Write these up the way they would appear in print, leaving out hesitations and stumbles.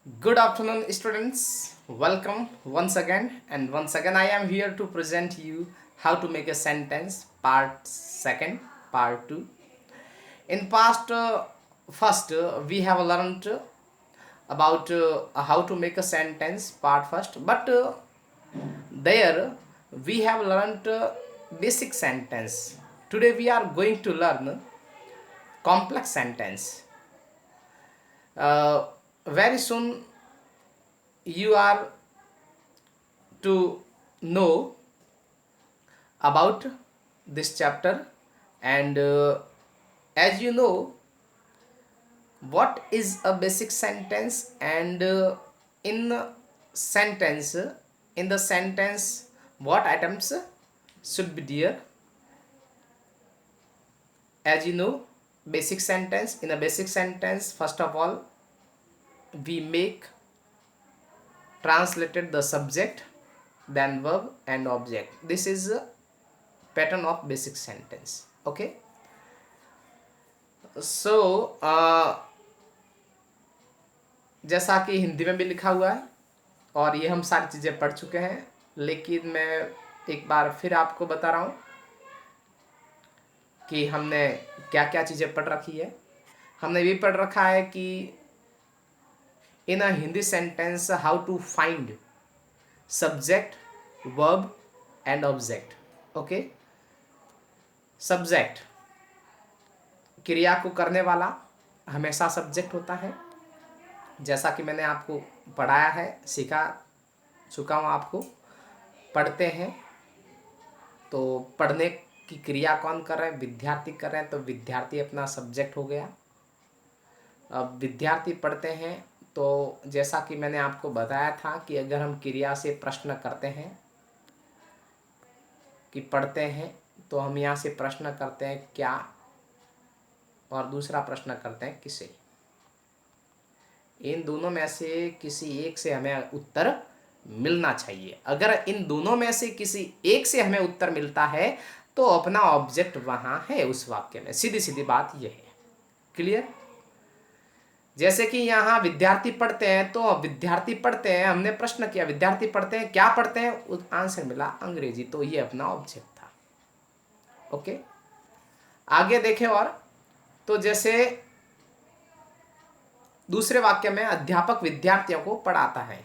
Good afternoon, students. Welcome once again, and once again, I am here to present you how to make a sentence, part second, part two. In past, first, we have learned about how to make a sentence, part first, but there we have learned basic sentence. Today, we are going to learn complex sentence. Very soon, you are to know about this chapter, and as you know what is a basic sentence, and in sentence in the sentence what items should be there. As you know, basic sentence, in a basic sentence, first of all, we make translated the subject, then verb and object. This is a pattern of basic sentence. Okay, so जैसा कि हिंदी में भी लिखा हुआ है और ये हम सारी चीज़ें पढ़ चुके हैं, लेकिन मैं एक बार फिर आपको बता रहा हूँ कि हमने क्या क्या चीज़ें पढ़ रखी है। हमने भी पढ़ रखा है कि in a Hindi sentence how to find subject, verb and object. Okay, subject क्रिया को करने वाला हमेशा सब्जेक्ट होता है, जैसा कि मैंने आपको पढ़ाया है, सिखा चुका हूँ आपको. पढ़ते हैं तो पढ़ने की क्रिया कौन कर रहे हैं? विद्यार्थी कर रहे हैं, तो विद्यार्थी अपना सब्जेक्ट हो गया. अब विद्यार्थी पढ़ते हैं तो जैसा कि मैंने आपको बताया था कि अगर हम क्रिया से प्रश्न करते हैं कि पढ़ते हैं, तो हम यहाँ से प्रश्न करते हैं क्या, और दूसरा प्रश्न करते हैं किसे. इन दोनों में से किसी एक से हमें उत्तर मिलना चाहिए. अगर इन दोनों में से किसी एक से हमें उत्तर मिलता है तो अपना ऑब्जेक्ट वहाँ है उस वाक्य में. सीधी सीधी बात यह है. क्लियर? जैसे कि यहाँ विद्यार्थी पढ़ते हैं, तो विद्यार्थी पढ़ते हैं, हमने प्रश्न किया विद्यार्थी पढ़ते हैं, क्या पढ़ते हैं, आंसर मिला अंग्रेजी, तो ये अपना ऑब्जेक्ट था. ओके, आगे देखें. और तो जैसे दूसरे वाक्य में अध्यापक विद्यार्थियों को पढ़ाता है.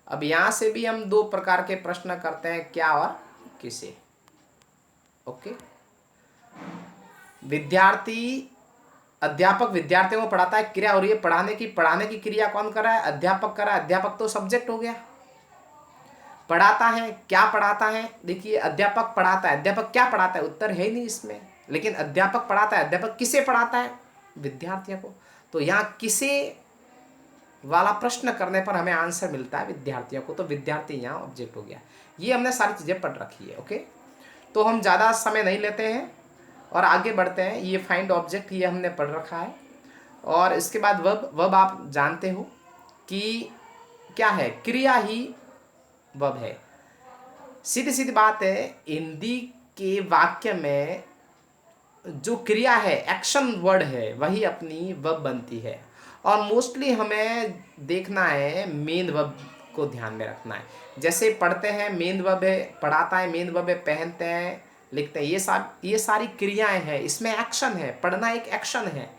अब यहां से भी हम दो प्रकार के प्रश्न करते हैं, क्या और किसे. ओके, विद्यार्थी अध्यापक विद्यार्थियों को पढ़ाता है, क्रिया हो रही है पढ़ाने की क्रिया कौन कर रहा है? अध्यापक कर रहा है. अध्यापक तो सब्जेक्ट हो गया. पढ़ाता है, क्या पढ़ाता है? देखिए, अध्यापक पढ़ाता है. अध्यापक क्या पढ़ाता है? उत्तर है ही नहीं इसमें, लेकिन अध्यापक पढ़ाता है. अध्यापक किसे पढ़ाता है? विद्यार्थियों को. तो यहाँ किसे वाला प्रश्न करने पर हमें आंसर मिलता है विद्यार्थियों को, तो विद्यार्थी यहाँ ऑब्जेक्ट हो गया. ये हमने सारी चीज़ें पढ़ रखी है. ओके, तो हम ज़्यादा समय नहीं लेते हैं और आगे बढ़ते हैं. ये फाइंड ऑब्जेक्ट ये हमने पढ़ रखा है, और इसके बाद वर्ब आप जानते हो कि क्या है? क्रिया ही वर्ब है. सीधी सीधी बात है. हिंदी के वाक्य में जो क्रिया है, एक्शन वर्ड है, वही अपनी वर्ब बनती है. और मोस्टली हमें देखना है, मेन वर्ब को ध्यान में रखना है. जैसे पढ़ते हैं मेन वर्ब है, पढ़ाता है मेन वर्ब है, पहनते हैं लिखते हैं, ये सारी क्रियाएं हैं. इसमें एक्शन है. पढ़ना एक एक्शन है,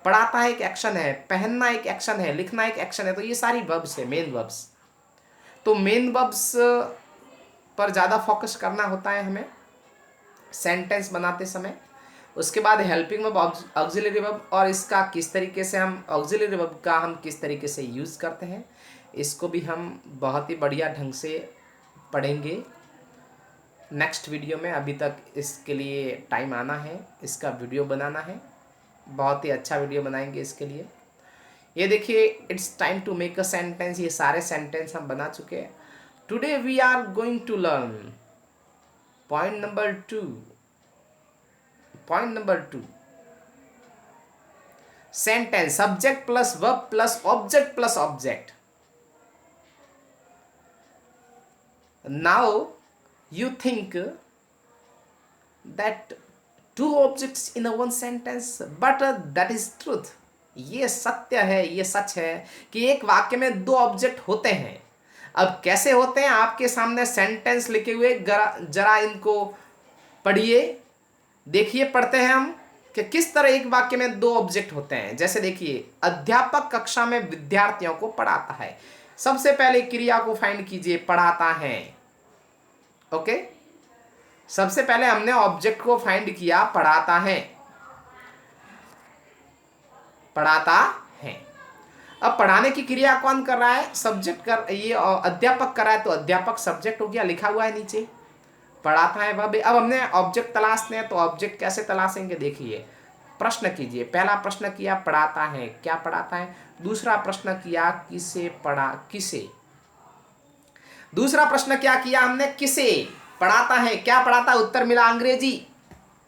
पढ़ाता है एक एक्शन है, पहनना एक एक्शन है, लिखना एक एक्शन है. तो ये सारी वर्ब्स है, मेन वर्ब्स. तो मेन वर्ब्स पर ज़्यादा फोकस करना होता है हमें सेंटेंस बनाते समय. उसके बाद हेल्पिंग वर्ब, ऑक्सिलरी वर्ब, और इसका किस तरीके से हम ऑक्सिलरी वर्ब का हम किस तरीके से यूज़ करते हैं, इसको भी हम बहुत ही बढ़िया ढंग से पढ़ेंगे नेक्स्ट वीडियो में. अभी तक इसके लिए टाइम आना है, इसका वीडियो बनाना है. बहुत ही अच्छा वीडियो बनाएंगे इसके लिए. ये देखिए, it's time to make a sentence. ये सारे सेंटेंस हम बना चुके हैं. Today we are going to learn point number 2. Point number 2, sentence subject plus verb plus object plus object. Now you think that two objects in a one sentence, but that is truth. ये सत्य है, ये सच है कि एक वाक्य में दो ऑब्जेक्ट होते हैं। अब कैसे होते हैं, आपके सामने सेंटेंस लिखे हुए, जरा इनको पढ़िए, देखिए, पढ़ते हैं हम कि किस तरह एक वाक्य में दो ऑब्जेक्ट होते हैं। जैसे देखिए, अध्यापक कक्षा में विद्यार्थियों को पढ़ाता है। सबसे पहले क्रिया को फाइंड कीजिए, पढ़ाता है। ओके, सबसे पहले हमने ऑब्जेक्ट को फाइंड किया, पढ़ाता है, पढ़ाता है। अब पढ़ाने की क्रिया कौन कर रहा है, सब्जेक्ट कर, ये अध्यापक कर रहा है, तो अध्यापक सब्जेक्ट हो गया, लिखा हुआ है नीचे, पढ़ाता है वह भी। अब हमने ऑब्जेक्ट तलाशने हैं, तो ऑब्जेक्ट कैसे तलाशेंगे, देखिए, प्रश्न कीजिए। पहला प्रश्न किया, पढ़ाता है, क्या पढ़ाता है। दूसरा प्रश्न किया, किसे पढ़ा, किसे। दूसरा प्रश्न क्या किया हमने, किसे पढ़ाता है, क्या पढ़ाता है, उत्तर मिला अंग्रेजी,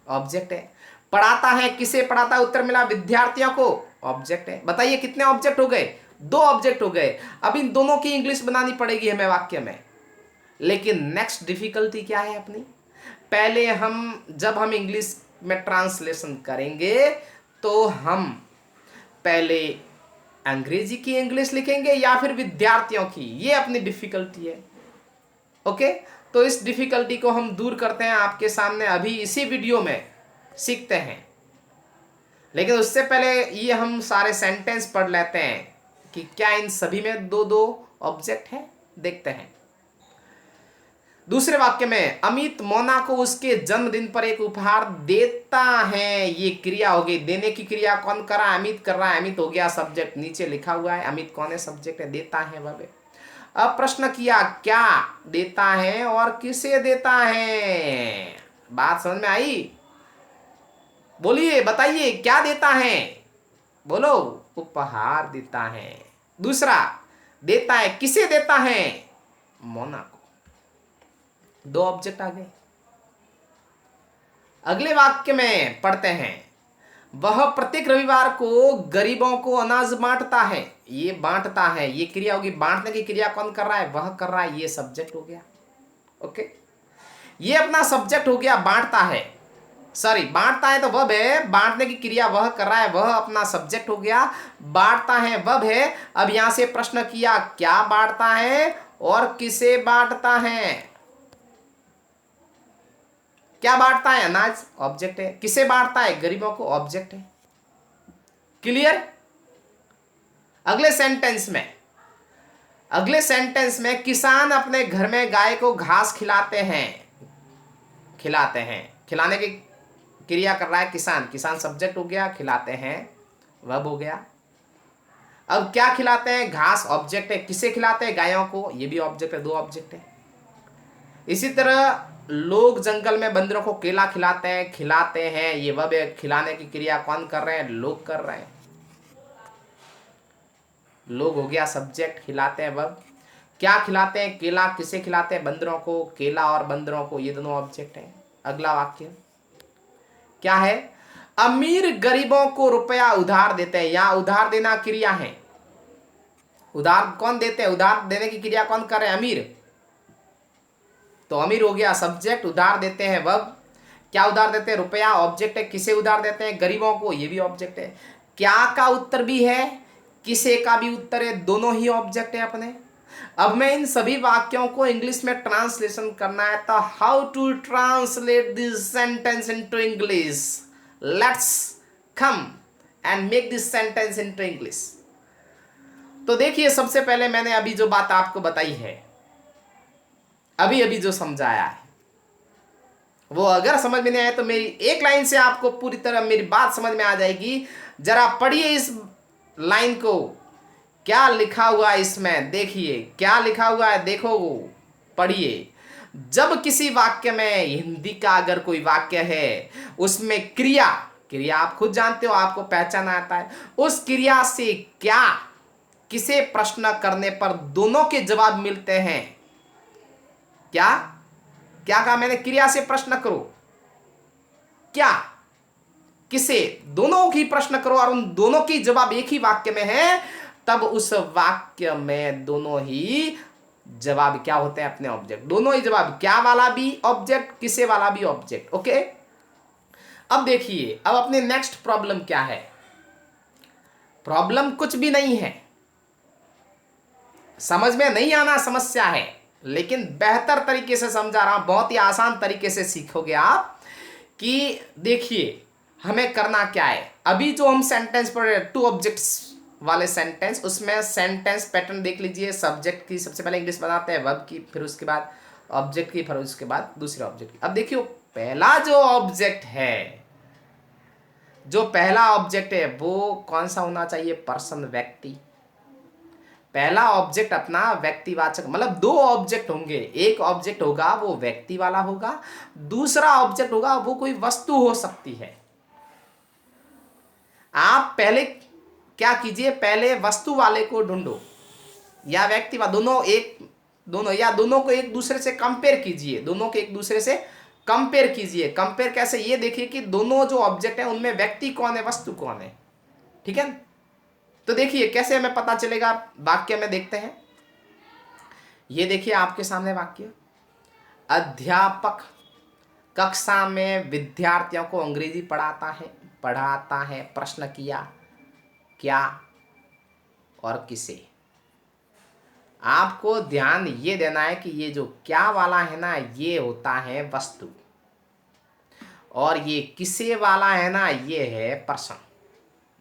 ऑब्जेक्ट है। पढ़ाता है, किसे पढ़ाता है, उत्तर मिला विद्यार्थियों को, ऑब्जेक्ट है। बताइए कितने ऑब्जेक्ट हो गए, दो ऑब्जेक्ट हो गए। अब इन दोनों की इंग्लिश बनानी पड़ेगी हमें वाक्य में। लेकिन नेक्स्ट डिफिकल्टी क्या है अपनी, पहले जब हम इंग्लिश में ट्रांसलेशन करेंगे तो हम पहले अंग्रेजी की इंग्लिश लिखेंगे या फिर विद्यार्थियों की, ये अपनी डिफिकल्टी है। ओके, तो इस डिफिकल्टी को हम दूर करते हैं आपके सामने अभी इसी वीडियो में सीखते हैं। लेकिन उससे पहले ये हम सारे सेंटेंस पढ़ लेते हैं कि क्या इन सभी में दो दो ऑब्जेक्ट है, देखते हैं। दूसरे वाक्य में, अमित मोना को उसके जन्मदिन पर एक उपहार देता है, ये क्रिया हो गई। देने की क्रिया कौन कर रहा है, अमित कर रहा है, अमित हो गया सब्जेक्ट, नीचे लिखा हुआ है, अमित कौन है, सब्जेक्ट है, देता है वह। अब प्रश्न किया, क्या देता है और किसे देता है। बात समझ में आई, बोलिए, बताइए, क्या देता है, बोलो, उपहार देता है। दूसरा, देता है, किसे देता है, मोना को, दो ऑब्जेक्ट आ गए। अगले वाक्य में पढ़ते हैं, वह प्रत्येक रविवार को गरीबों को अनाज बांटता है, ये बांटता है, ये क्रिया होगी। बांटने की क्रिया कौन कर रहा है, वह कर रहा है, ये सब्जेक्ट हो गया। ओके, ये अपना सब्जेक्ट हो गया, बांटता है, सॉरी, बांटता है तो वर्ब है, बांटने की क्रिया वह कर रहा है, वह अपना सब्जेक्ट हो गया, बांटता है वर्ब है। अब यहां से प्रश्न किया, क्या बांटता है और किसे बांटता है। क्या बांटता है, अनाज, ऑब्जेक्ट है। किसे बांटता है, गरीबों को, ऑब्जेक्ट है। क्लियर। अगले सेंटेंस में किसान अपने घर में गाय को घास खिलाते हैं, खिलाने की क्रिया कर रहा है किसान, किसान सब्जेक्ट हो गया, खिलाते हैं वर्ब हो गया। अब क्या खिलाते हैं, घास, ऑब्जेक्ट है। किसे खिलाते हैं, गायों को, ये भी ऑब्जेक्ट है, दो ऑब्जेक्ट है। इसी तरह लोग जंगल में बंदरों को केला खिलाते हैं, ये वर्ब है। खिलाने की क्रिया कौन कर रहे हैं, लोग कर रहे हैं, लोग हो गया सब्जेक्ट, खिलाते हैं वर्ब। क्या खिलाते हैं, केला, किसे खिलाते हैं, बंदरों को, केला और बंदरों को, ये दोनों ऑब्जेक्ट हैं। अगला वाक्य क्या है, अमीर गरीबों को रुपया उधार देते हैं, यहां उधार देना क्रिया है। उधार कौन देते हैं, उधार देने की क्रिया कौन कर रहे हैं, अमीर, तो अमीर हो गया सब्जेक्ट, उधार देते हैं वर्ब। क्या उधार देते हैं, रुपया, ऑब्जेक्ट है। किसे उधार देते हैं, गरीबों को, ये भी ऑब्जेक्ट है। क्या का उत्तर भी है, किसे का भी उत्तर है, दोनों ही ऑब्जेक्ट है अपने। अब मैं इन सभी वाक्यों को इंग्लिश में ट्रांसलेशन करना है, तो how to translate this sentence into English, let's come and make this sentence into English. तो देखिए, सबसे पहले मैंने अभी जो बात आपको बताई है, अभी जो समझाया है, वो अगर समझ में नहीं आया तो मेरी एक लाइन से आपको पूरी तरह मेरी बात समझ में आ जाएगी। जरा पढ़िए इस लाइन को, क्या लिखा हुआ है इसमें, देखिए क्या लिखा हुआ है, देखो, पढ़िए। जब किसी वाक्य में, हिंदी का अगर कोई वाक्य है, उसमें क्रिया आप खुद जानते हो, आपको पहचान आता है, उस क्रिया से क्या, किसे प्रश्न करने पर दोनों के जवाब मिलते हैं। क्या कहा मैंने, क्रिया से प्रश्न करो, क्या, किसे, दोनों की प्रश्न करो और उन दोनों की जवाब एक ही वाक्य में है, तब उस वाक्य में दोनों ही जवाब क्या होते हैं, अपने ऑब्जेक्ट, दोनों ही जवाब, क्या वाला भी ऑब्जेक्ट, किसे वाला भी ऑब्जेक्ट। ओके, अब देखिए, अब अपने नेक्स्ट प्रॉब्लम क्या है। प्रॉब्लम कुछ भी नहीं है, समझ में नहीं आना समस्या है, लेकिन बेहतर तरीके से समझा रहा हूं, बहुत ही आसान तरीके से सीखोगे आप। कि देखिए हमें करना क्या है, अभी जो हम सेंटेंस पढ़, टू ऑब्जेक्ट्स वाले सेंटेंस, उसमें सेंटेंस पैटर्न देख लीजिए। सब्जेक्ट की सबसे पहले इंग्लिश बनाते हैं, वर्ब की, फिर उसके बाद ऑब्जेक्ट की, फिर उसके बाद दूसरे ऑब्जेक्ट की। अब देखियो पहला जो ऑब्जेक्ट है, जो पहला ऑब्जेक्ट है वो कौन सा होना चाहिए? पर्सन, व्यक्ति। पहला ऑब्जेक्ट अपना व्यक्तिवाचक, मतलब दो ऑब्जेक्ट होंगे, एक ऑब्जेक्ट होगा वो व्यक्ति वाला होगा, दूसरा ऑब्जेक्ट होगा वो कोई वस्तु हो सकती है। आप पहले क्या कीजिए, पहले वस्तु वाले को ढूंढो या व्यक्ति वाला, दोनों या दोनों को एक दूसरे से कंपेयर कीजिए, दोनों को एक दूसरे से कंपेयर कीजिए। कंपेयर कैसे? ये देखिए कि दोनों जो ऑब्जेक्ट है उनमें व्यक्ति कौन है, वस्तु कौन है। ठीक है, तो देखिए कैसे हमें पता चलेगा, वाक्य में देखते हैं। ये देखिए आपके सामने वाक्य, अध्यापक कक्षा में विद्यार्थियों को अंग्रेजी पढ़ाता है, प्रश्न किया, क्या और किसे। आपको ध्यान ये देना है कि ये जो क्या वाला है ना, ये होता है वस्तु, और ये किसे वाला है ना, ये है पर्सन।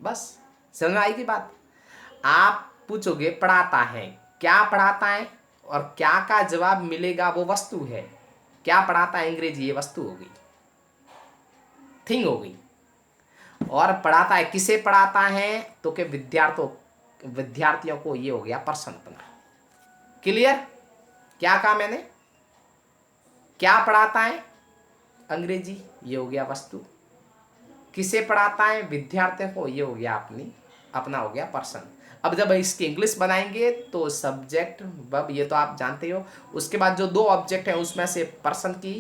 बस समझ में आएगी बात। आप पूछोगे पढ़ाता है, क्या पढ़ाता है, और क्या का जवाब मिलेगा वो वस्तु है। क्या पढ़ाता है अंग्रेजी, ये वस्तु हो गई, थिंग हो गई। और पढ़ाता है, किसे पढ़ाता है, तो के विद्यार्थियों को, ये हो गया पर्सन अपना। क्लियर? क्या कहा मैंने? क्या पढ़ाता है अंग्रेजी, ये हो गया वस्तु। किसे पढ़ाता है, विद्यार्थियों को, ये हो गया अपना हो गया पर्सन। अब जब इसकी इंग्लिश बनाएंगे तो सब्जेक्ट, वर्ब, ये तो आप जानते हो। उसके बाद जो दो ऑब्जेक्ट है उसमें से पर्सन की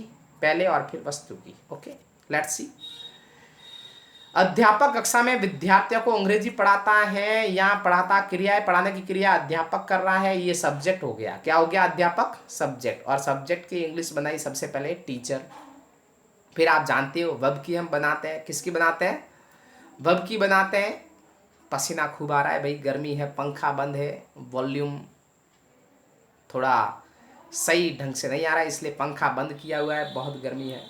पहले और फिर वस्तु की। ओके, लेट्स सी। अध्यापक कक्षा में विद्यार्थियों को अंग्रेजी पढ़ाता है, या पढ़ाता क्रिया है, पढ़ाने की क्रिया अध्यापक कर रहा है, ये सब्जेक्ट हो गया। क्या हो गया? अध्यापक, सब्जेक्ट। और सब्जेक्ट की इंग्लिश बनाई सबसे पहले टीचर। फिर आप जानते हो वर्ब की हम बनाते हैं, किसकी बनाते हैं? वर्ब की बनाते हैं। पसीना खूब आ रहा है भाई, गर्मी है, पंखा बंद है, वॉल्यूम थोड़ा सही ढंग से नहीं आ रहा है, इसलिए पंखा बंद किया हुआ है, बहुत गर्मी है।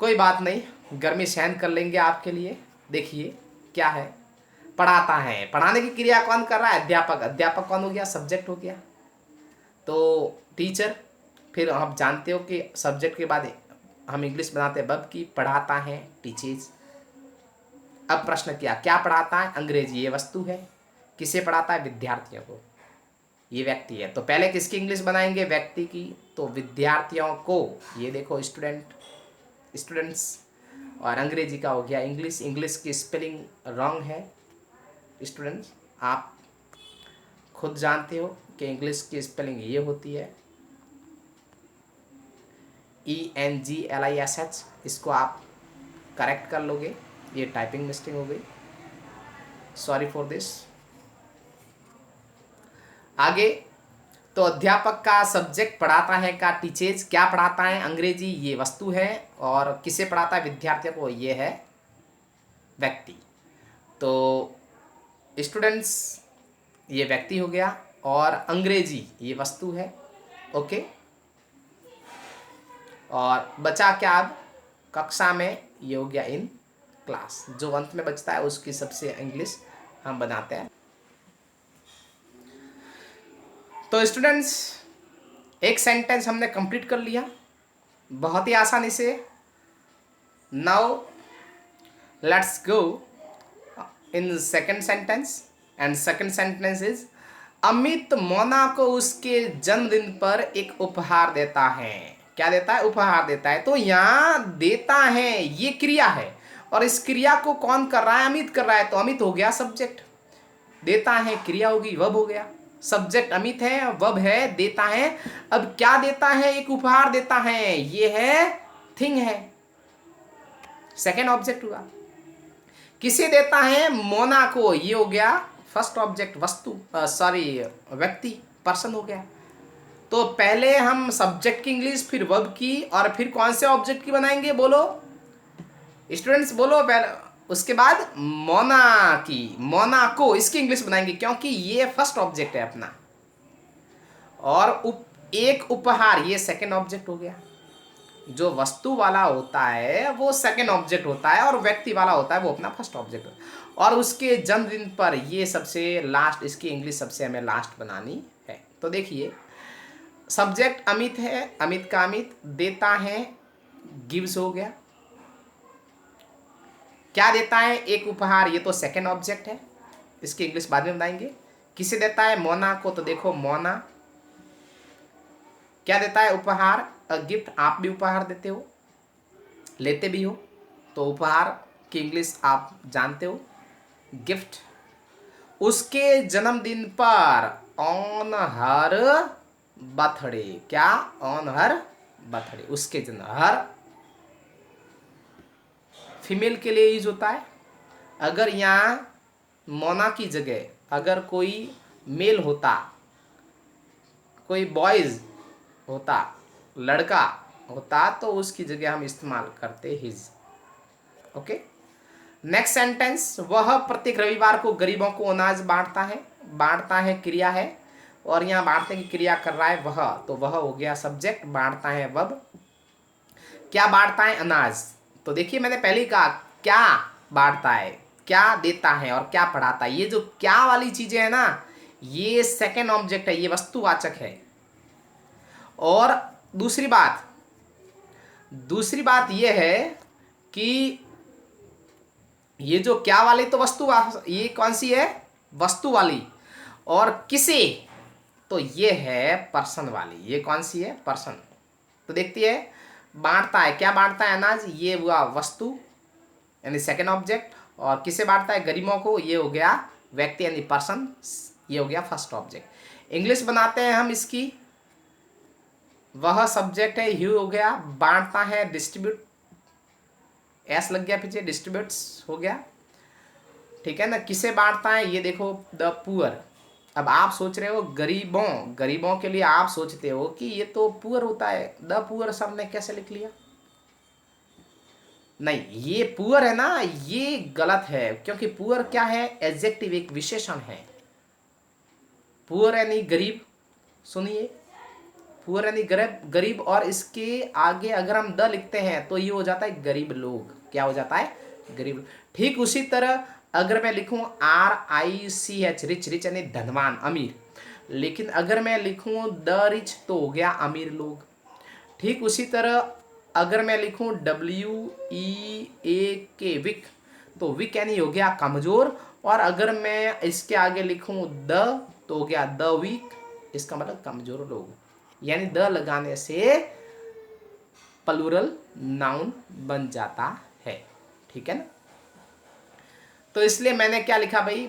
कोई बात नहीं, गर्मी सहन कर लेंगे आपके लिए। देखिए क्या है, पढ़ाता है, पढ़ाने की क्रिया कौन कर रहा है? अध्यापक। अध्यापक कौन हो गया? सब्जेक्ट हो गया, तो टीचर। फिर आप जानते हो कि सब्जेक्ट के बाद हम इंग्लिश बनाते हैं वर्ब की, पढ़ाता है, टीचेज। अब प्रश्न किया, क्या पढ़ाता है? अंग्रेजी, ये वस्तु है। किसे पढ़ाता है? विद्यार्थियों को, ये व्यक्ति है। तो पहले किसकी इंग्लिश बनाएंगे? व्यक्ति की। तो विद्यार्थियों को, ये देखो स्टूडेंट्स। और अंग्रेजी का हो गया इंग्लिश। इंग्लिश की स्पेलिंग रॉन्ग है स्टूडेंट्स, आप खुद जानते हो कि इंग्लिश की स्पेलिंग ये होती है ENGLISH। इसको आप करेक्ट कर लोगे, ये टाइपिंग मिस्टेक हो गई, सॉरी फॉर दिस। आगे, तो अध्यापक का सब्जेक्ट, पढ़ाता है का टीचेज, क्या पढ़ाता है? अंग्रेजी, ये वस्तु है। और किसे पढ़ाता है? विद्यार्थियों को, ये है व्यक्ति। तो स्टूडेंट्स ये व्यक्ति हो गया, और अंग्रेजी ये वस्तु है। ओके, और बचा क्या अब? कक्षा में, ये हो गया इन क्लास। जो अंत में बचता है उसकी सबसे इंग्लिश हम बनाते हैं। तो स्टूडेंट्स एक सेंटेंस हमने कंप्लीट कर लिया बहुत ही आसानी से। Now let's go in second sentence, and second sentence is, Amit Mona को उसके जन्मदिन पर एक उपहार देता है। क्या देता है? उपहार देता है। तो यहाँ देता है ये क्रिया है, और इस क्रिया को कौन कर रहा है? अमित कर रहा है। तो अमित हो गया सब्जेक्ट, देता है क्रिया होगी, वर्ब हो गया। सब्जेक्ट अमित है, वर्ब है, देता है। अब क्या देता है? एक उपहार देता है, ये है थिंग है, सेकेंड ऑब्जेक्ट हुआ। किसे देता है? मोना को, ये हो गया फर्स्ट ऑब्जेक्ट, वस्तु, सॉरी व्यक्ति, पर्सन हो गया। तो पहले हम सब्जेक्ट की इंग्लिश, फिर वर्ब की, और फिर कौन से ऑब्जेक्ट की बनाएंगे? बोलो स्टूडेंट्स, बोलो पहले, उसके बाद मोनाकी, मोनाको, इसकी इंग्लिश बनाएंगे क्योंकि ये फर्स्ट ऑब्जेक्ट है अपना। और एक उपहार, ये सेकंड ऑब्जेक्ट हो गया। जो वस्तु वाला होता है वो सेकंड ऑब्जेक्ट होता है, और व्यक्ति वाला होता है वो अपना फर्स्ट ऑब्जेक्ट होता है। और उसके जन्मदिन पर, ये सबसे लास्ट, इसकी इंग्लिश सबसे हमें लास्ट बनानी है। तो देखिए, सब्जेक्ट अमित है, अमित का अमित, देता है गिव्स हो गया। क्या देता है? एक उपहार, ये तो सेकंड ऑब्जेक्ट है, इसकी इंग्लिश बाद में बताएंगे। किसे देता है? मोना को। तो देखो मोना क्या देता है? उपहार, अ गिफ्ट। आप भी उपहार देते हो, लेते भी हो, तो उपहार की इंग्लिश आप जानते हो, गिफ्ट। उसके जन्मदिन पर, ऑन हर बर्थडे। क्या? ऑन हर बर्थडे, उसके जन्म। हर फीमेल के लिए यूज होता है। अगर यहाँ मोना की जगह अगर कोई मेल होता, कोई बॉयज होता, लड़का होता, तो उसकी जगह हम इस्तेमाल करते हिज। ओके। नेक्स्ट सेंटेंस, वह प्रत्येक रविवार को गरीबों को अनाज बांटता है। बांटता है क्रिया है, और यहाँ बांटने की क्रिया कर रहा है वह, तो वह हो गया सब्जेक्ट, बांटता है वर्ब। क्या बांटता है? अनाज। तो देखिए, मैंने पहले ही कहा क्या बांटता है, क्या देता है, और क्या पढ़ाता है। ये जो क्या वाली चीजें है ना, ये सेकंड ऑब्जेक्ट है, ये वस्तुवाचक है। और दूसरी बात यह है कि ये जो क्या वाली तो ये कौन सी है? वस्तु वाली। और किसे? तो ये है पर्सन वाली। ये कौन सी है? पर्सन। तो देखती है, बांटता है, क्या बांटता है? अनाज, ये हुआ वस्तु यानी सेकंड ऑब्जेक्ट। और किसे बांटता है? गरीबों को, ये हो गया व्यक्ति यानी पर्सन, ये हो गया फर्स्ट ऑब्जेक्ट। इंग्लिश बनाते हैं हम इसकी। वह सब्जेक्ट है, ह्यू हो गया। बांटता है डिस्ट्रीब्यूट, एस लग गया पीछे, डिस्ट्रीब्यूट्स हो गया, ठीक है ना। किसे बांटता है? ये देखो, द पुअर। अब आप सोच रहे हो गरीबों, गरीबों के लिए आप सोचते हो कि ये तो पुअर होता है, द पुअर सब ने कैसे लिख लिया? नहीं, ये पुअर है ना, ये गलत है, क्योंकि पुअर क्या है? एडजेक्टिव, एक विशेषण है। पुअर यानी गरीब, सुनिए, पुअर यानी गरीब, और इसके आगे अगर हम द लिखते हैं तो ये हो जाता है गरीब लोग। क्या हो जाता है? गरीब। ठीक उसी तरह अगर मैं लिखूं RICH, रिच, रिच यानी धनवान, अमीर, लेकिन अगर मैं लिखूं द रिच तो हो गया अमीर लोग। ठीक उसी तरह अगर मैं लिखूं WEAK, विक, तो विक यानी हो गया कमजोर। और अगर मैं इसके आगे लिखूं द तो हो गया द वीक, इसका मतलब कमजोर लोग। यानी द लगाने से प्लूरल नाउन बन जाता है, ठीक है ना। तो इसलिए मैंने क्या लिखा भाई,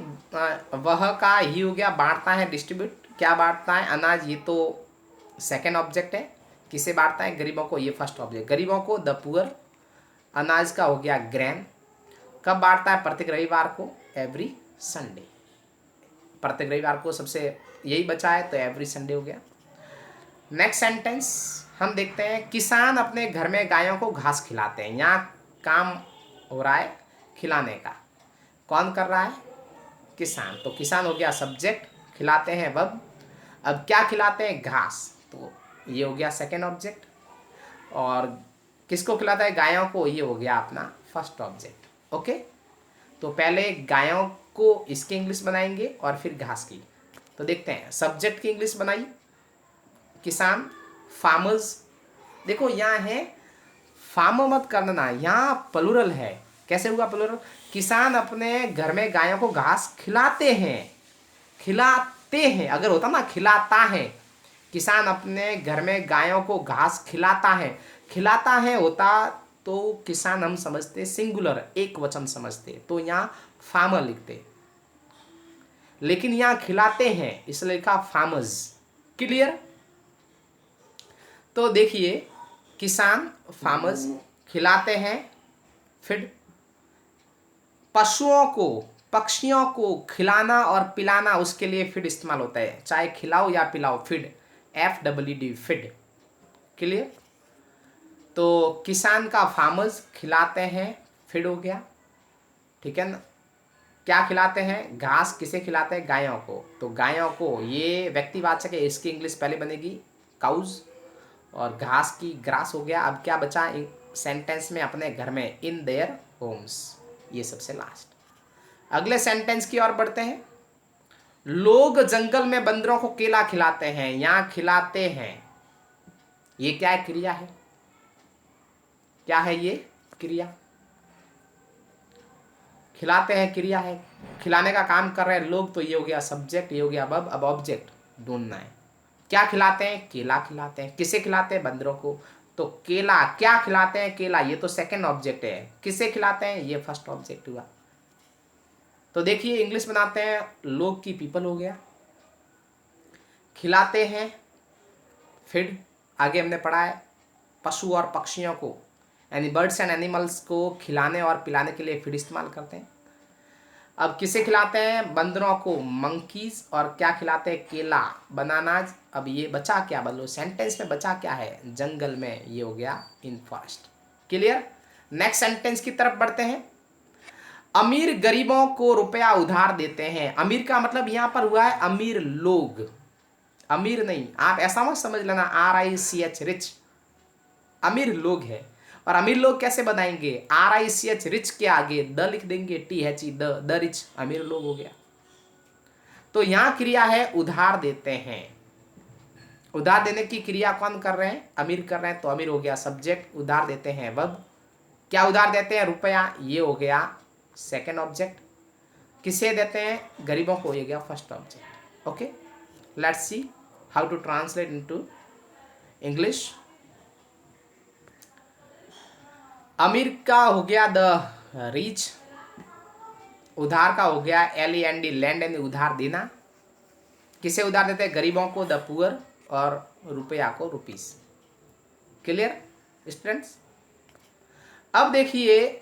वह का ही हो गया, बांटता है डिस्ट्रीब्यूट। क्या बांटता है? अनाज, ये तो सेकंड ऑब्जेक्ट है। किसे बांटता है? गरीबों को, ये फर्स्ट ऑब्जेक्ट। गरीबों को द पुअर, अनाज का हो गया ग्रैन। कब बांटता है? प्रत्येक रविवार को, एवरी संडे। प्रत्येक रविवार को सबसे यही बचा है, तो एवरी संडे हो गया। नेक्स्ट सेंटेंस हम देखते हैं, किसान अपने घर में गायों को घास खिलाते हैं। यहाँ काम हो रहा है खिलाने का, कौन कर रहा है? किसान। तो किसान हो गया सब्जेक्ट, खिलाते हैं वर्ब। अब क्या खिलाते हैं? घास, तो ये हो गया सेकंड ऑब्जेक्ट। और किसको खिलाता है? गायों को, ये हो गया अपना फर्स्ट ऑब्जेक्ट। ओके। तो पहले गायों को इसकी इंग्लिश बनाएंगे और फिर घास की। तो देखते हैं, सब्जेक्ट की इंग्लिश बनाई, किसान, फार्मर्स। देखो यहाँ है, फार्मर मत करना, यहाँ प्लूरल है। कैसे हुआ प्लूरल? किसान अपने घर में गायों को घास खिलाते हैं। खिलाते हैं अगर होता ना खिलाता है, किसान अपने घर में गायों को घास खिलाता है। खिलाता है होता तो किसान हम समझते सिंगुलर, एक वचन समझते, तो यहाँ फार्मर लिखते, लेकिन यहाँ खिलाते हैं इसलिए लिखा फार्मर्स। क्लियर? तो देखिए, किसान, फार्मर्स, खिलाते हैं, फिर पशुओं को, पक्षियों को खिलाना और पिलाना, उसके लिए फिड इस्तेमाल होता है, चाहे खिलाओ या पिलाओ, फिड, FWD, फिड। क्लियर? तो किसान का फार्मर्स, खिलाते हैं, फिड हो गया। ठीक है ना। क्या खिलाते हैं? घास किसे खिलाते हैं? गायों को। तो गायों को ये व्यक्तिवाचक है, इसकी इंग्लिश पहले बनेगी काउज, और घास की ग्रास हो गया। अब क्या बचा सेंटेंस में? अपने घर में, इन देयर होम्स, ये सबसे लास्ट। अगले सेंटेंस की ओर बढ़ते हैं। लोग जंगल में बंदरों को केला खिलाते हैं, यहां खिलाते हैं, ये क्या है? क्रिया है। क्या है ये? क्रिया। खिलाते हैं क्रिया है, खिलाने का काम कर रहे हैं लोग, तो ये हो गया सब्जेक्ट, ये हो गया वर्ब। अब ऑब्जेक्ट ढूंढना है। क्या खिलाते हैं? केला खिलाते हैं। किसे खिलाते हैं? बंदरों को। तो केला, क्या खिलाते हैं? केला, ये तो सेकंड ऑब्जेक्ट है। किसे खिलाते हैं? ये फर्स्ट ऑब्जेक्ट हुआ। तो देखिए इंग्लिश बनाते हैं, लोग की पीपल हो गया, खिलाते हैं फीड, आगे हमने पढ़ा है पशु और पक्षियों को, यानी बर्ड्स एंड एनिमल्स को खिलाने और पिलाने के लिए फीड इस्तेमाल करते हैं। अब किसे खिलाते हैं? बंदरों को, मंकीज, और क्या खिलाते हैं? केला, बनानाज। अब ये बचा क्या? बोलो सेंटेंस में बचा क्या है? जंगल में, ये हो गया इन फॉरेस्ट। क्लियर। नेक्स्ट सेंटेंस की तरफ बढ़ते हैं। अमीर गरीबों को रुपया उधार देते हैं। अमीर का मतलब यहां पर हुआ है अमीर लोग, अमीर नहीं, आप ऐसा मत समझ लेना RICH रिच, अमीर लोग है। और अमीर लोग कैसे बनाएंगे? RICH रिच के आगे द लिख देंगे, THE द रिच, अमीर लोग हो गया। तो यहां क्रिया है उधार देते हैं। उधार देने की क्रिया कौन कर रहे हैं? अमीर कर रहे हैं, तो अमीर हो गया सब्जेक्ट, उधार देते हैं वर्ब। क्या उधार देते हैं? रुपया, ये हो गया सेकंड ऑब्जेक्ट। किसे देते हैं? गरीबों को, ये गया first object. Okay, let's see how to translate into English. अमीर का हो गया द रिच, उधार का हो गया LAND लैंड, यानी उधार देना। किसे उधार देते हैं? गरीबों को, द पुअर, और रुपया को, रुपीस। Clear students. अब देखिए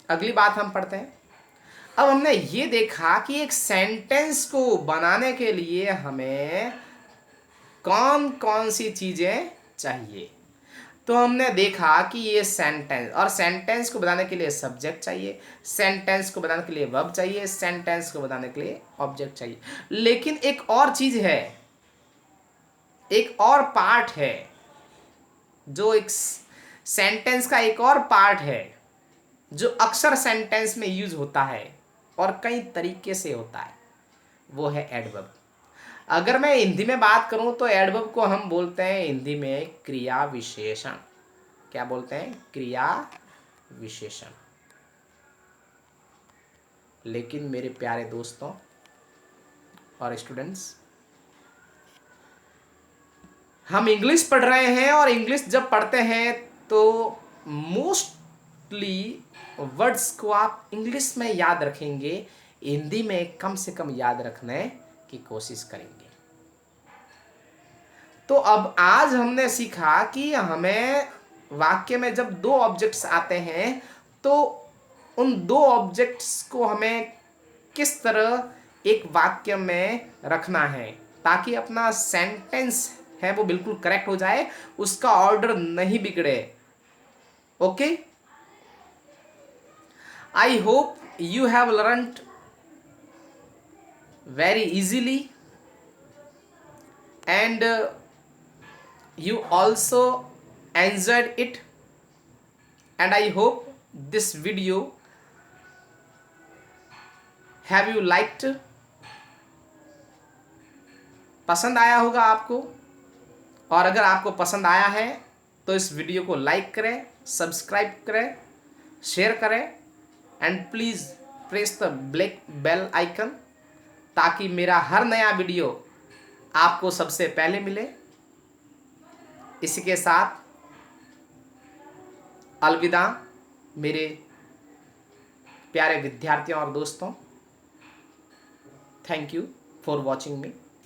अगली बात हम पढ़ते हैं। अब हमने ये देखा कि एक सेंटेंस को बनाने के लिए हमें कौन कौन सी चीजें चाहिए। तो हमने देखा कि ये सेंटेंस, और सेंटेंस को बनाने के लिए सब्जेक्ट चाहिए, सेंटेंस को बनाने के लिए वर्ब चाहिए, सेंटेंस को बनाने के लिए ऑब्जेक्ट चाहिए। लेकिन एक और चीज है, एक और पार्ट है, जो एक सेंटेंस का एक और पार्ट है जो अक्सर सेंटेंस में यूज होता है और कई तरीके से होता है, वो है एडवर्ब। अगर मैं हिंदी में बात करूं तो एडवर्ब को हम बोलते हैं हिंदी में क्रिया विशेषण। क्या बोलते हैं? क्रिया विशेषण। लेकिन मेरे प्यारे दोस्तों और स्टूडेंट्स, हम इंग्लिश पढ़ रहे हैं, और इंग्लिश जब पढ़ते हैं तो मोस्टली वर्ड्स को आप इंग्लिश में याद रखेंगे, हिंदी में कम से कम याद रखने की कोशिश करेंगे। तो अब आज हमने सीखा कि हमें वाक्य में जब दो ऑब्जेक्ट्स आते हैं तो उन दो ऑब्जेक्ट्स को हमें किस तरह एक वाक्य में रखना है ताकि अपना सेंटेंस है वो बिल्कुल करेक्ट हो जाए, उसका ऑर्डर नहीं बिगड़े। Okay, I hope you have learned very easily, and you also enjoyed it, and I hope this video have you liked, पसंद आया होगा आपको। और अगर आपको पसंद आया है तो इस वीडियो को लाइक करें, सब्सक्राइब करें, शेयर करें, and please press the black bell icon ताकि मेरा हर नया वीडियो आपको सबसे पहले मिले। इसी के साथ अलविदा मेरे प्यारे विद्यार्थियों और दोस्तों। Thank you for watching me.